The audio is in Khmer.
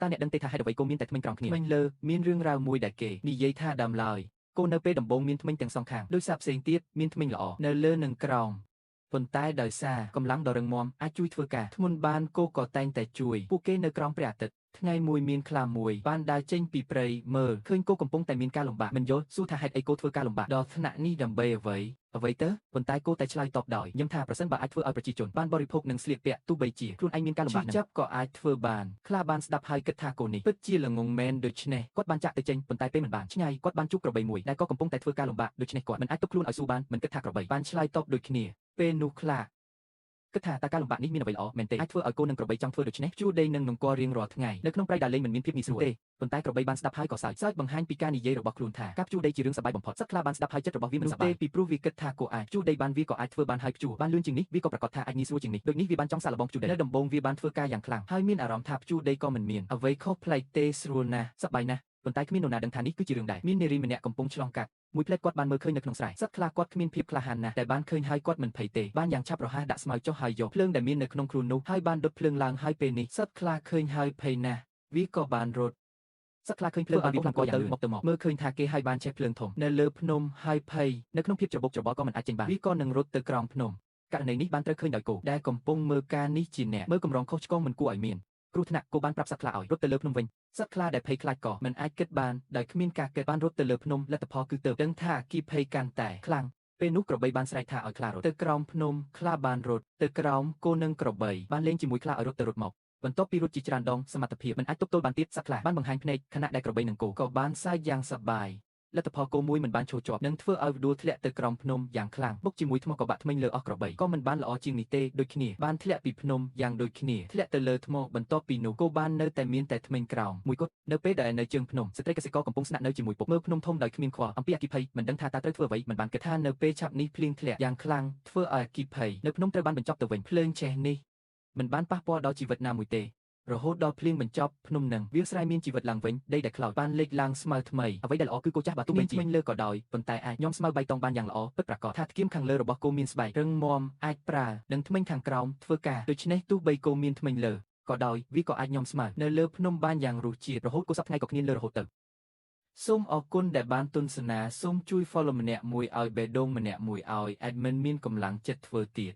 taអ្នកដឹងទេថាហេតុអ្វីគោមានតែធ្មេញក្រោមគ្នាធ្មេញលើមានរឿងរ៉ាវមួយដែលគេនិយាយថាដើមឡើយគោនៅពេលដំបូងមានធ្មេញទាំងសងខាងដោយសារផ្សេងទៀតមានធ្មេញល្អនៅលើនិងក្រោមប៉ុន្តែដោយសារកម្លាំងដ៏រឹងមាំអាចជួយធ្វើការធ្ងន់បានគោក៏តែងតែជួយពួកគេនៅក្រោមព្រះអាទិត្យថ្ងៃមួយមានខ្លាមួយបានដើរចេញពីព្រៃមើលឃើញគោកំពុងតែមានការលំបាកមិនយល់សួរថាហេតុអីគោធ្វើការលំបាកដល់ថ្នាក់នេះដើម្បីអ្វីទៅប៉ុន្តែគោតែឆ្លើយតបដោយញឹមថាប្រសិនបើអាចធ្វើឲ្យប្រជាជនបានបរិភោគនិងស្លៀកពាក់ទោះបីជាខ្លួនឯងមានការលំបាកចាប់ក៏អាចធ្វើបានខ្លាបានស្ដាប់ហើយគិតថាគោនេះពិតជាល្ងងមែនដូច្នេះគាត់បានចាក់ទៅចេញប៉ុន្តែពេលមិនបានឆ្ងាយគាត់បានជួបក្របីមួយដែលក៏កំពុងតែធ្វើការលំបាកដូច្នេះគាត់មិនអាចទប់ខ្លួនឲ្យស៊ូបានមិនគិតថាក្របីបានឆ្លើយតបដូចគ្នាពេលនោះខ្លាគិតថាតើការលំបាកនេះមានអ្វីល្អមែនទេអាចធ្វើឲ្យគោនិងក្របីចង់ធ្វើដូច្នេះជួរដេញនិងនង្គ័លរៀងរាល់ថ្ងៃនៅក្នុងព្រៃដែលលេងមិនមានភាពងាយស្រួលទេប៉ុន្តែក្របីបានស្ដាប់ហើយក៏សើចបង្ហាញពីការនិយាយរបស់ខ្លួនថាការជួរដេញជារឿងសប្បាយបំផុតសត្វខ្លាបានស្ដាប់ហើយចិត្តរបស់វាមិនសប្បាយពីព្រោះវាគិតថាគោអាចជួរដេញបានវាក៏អាចធ្វើបានហើយជួរបានលឿនជាងនេះវាក៏ប្រកាសថាអាចងាយស្រួលជាងនេះដូចនេះវាបានចង់សាកល្បងជួរដេញនៅដំបូងវាបានធ្វើការយ៉ាងខ្លាំងហើយមានអារម្មណ៍ថាជួរដេញក៏មិនមានអ្វីខុសប្លែកទេស្រួលណាស់សប្បាយណាស់ប៉ុន្តែគ្មាននរណាដឹងថានេះគឺជារឿងដែរមាននារីម្នាក់កំពុងឆ្លងកាត់មួយផ្លែតគាត់បានមើលឃើញនៅក្នុងស្រែសត្វខ្លាគាត់គ្មានភាពក្លាហានណាស់តែបានឃើញហើយគាត់មិនភ័យទេបានយ៉ាងឆាប់រហ័សដាក់ស្មៅចុះហើយយកភ្លើងដែលមាននៅក្នុងខ្លួននោះហើយបានដុតភ្លើងឡើងហើយពេលនេះសត្វខ្លាឃើញហើយភ័យណាស់វាក៏បានរត់សត្វខ្លាឃើញភ្លើងបានវាផ្លាស់ទៅមកមើលឃើញថាគេហើយបានឆេះភ្លើងធំនៅលើភ្នំហើយភ័យនៅក្នុងភាពច្របូកច្របល់ក៏មិនអាចចេញបានវាក៏នឹងរត់ទៅក្រោមភ្នំករណីនេះបានត្រូវឃើញដោយគោដែលកំពុងមើលការនេះជាអ្នកមើលកម្រងខុសឆ្គងមិនគួរឲ្យមានគ្រោះថ្នាក់គោបានប្រាប់សត្វខ្លាឲ្យរត់ទៅលើភ្នំវិញសត្វខ្លាដែលភ័យខ្លាចក៏មិនអាចគិតបានដោយគ្មានការគិតបានរត់ទៅលើភ្នំលទ្ធផលគឺទៅដឹងថាគីភ័យកាន់តែខ្លាំងពេលនោះក្របីបានស្រែកថាឲ្យខ្លារត់ទៅក្រោមភ្នំខ្លាបានរត់ទៅក្រោមគោនិងក្របីបានលេងជាមួយខ្លាឲ្យរត់ទៅរត់មកបន្ទាប់ពីរត់ជាច្រើនដងសមត្ថភាពមិនអាចទប់ទល់បានទៀតសត្វខ្លាបានបង្ហាញភ្នែកខណៈដែលក្របីនិងគោក៏បានសើចយ៉ាងសប្បាយលទ្ធផលគោមួយមិនបានឈរជាប់នឹងធ្វើឲ្យដួលធ្លាក់ទៅក្រោមភ្នំយ៉ាងខ្លាំងបុកជាមួយថ្មក៏បាក់ធ្មេញលើអស់ក្របីក៏មិនបានល្អជាងនេះទេដូចគ្នាបានធ្លាក់ពីភ្នំយ៉ាងដូចគ្នាធ្លាក់ទៅលើថ្មបន្ទាប់ពីនោះគោបាននៅតែមានតែធ្មេញក្រោមមួយគត់នៅពេលដែលនៅជើងភ្នំស្ត្រីកសិករកំពុងស្នាក់នៅជាមួយពុកមើលភ្នំធំដោយគ្មានខ្វល់អំពីអគ្គិភ័យមិនដឹងថាតើត្រូវធ្វើអ្វីមិនបានគិតថានៅពេលឆាប់នេះភ្លៀងធ្លាក់យ៉ាងខ្លាំងធ្វើឲ្យអគ្គិភ័យនៅភ្នំត្រូវបានបញ្ចប់ទៅវិញភ្លើងឆេះនេះមិនបានប៉ះពាល់ដល់ជីវិតណាមួយទេរហូតដល់ភ្លៀងបញ្ចប់ភ្នំនឹងវាលស្រែមានជីវិតឡើងវិញដីដែលខ្លោចបានលេចឡើងស្មៅថ្មីអ្វីដែលល្អគឺគោចាស់បើទោះបីជាមិនលើក៏ដោយប៉ុន្តែអាចញោមស្មៅបៃតងបានយ៉ាងល្អពិតប្រាកដថាធ្គាមខាងលើរបស់គោមានស្បែករឹងមាំអាចប្រើនិងធ្មេញខាងក្រោមធ្វើការដូច្នេះទោះបីគោមានធ្មេញលើក៏ដោយវាក៏អាចញោមស្មៅនៅលើភ្នំបានយ៉ាងរសជាតិរហូតគោសប្តាហ៍ថ្ងៃក៏គ្នាលើរហូតទៅសូមអរគុណដែលបានទស្សនាសូមជួយ follow ម្នាក់មួយឲ្យបេដងម្នាក់មួយឲ្យ admin មានកម្លាំងចិត្តធ្វើទៀត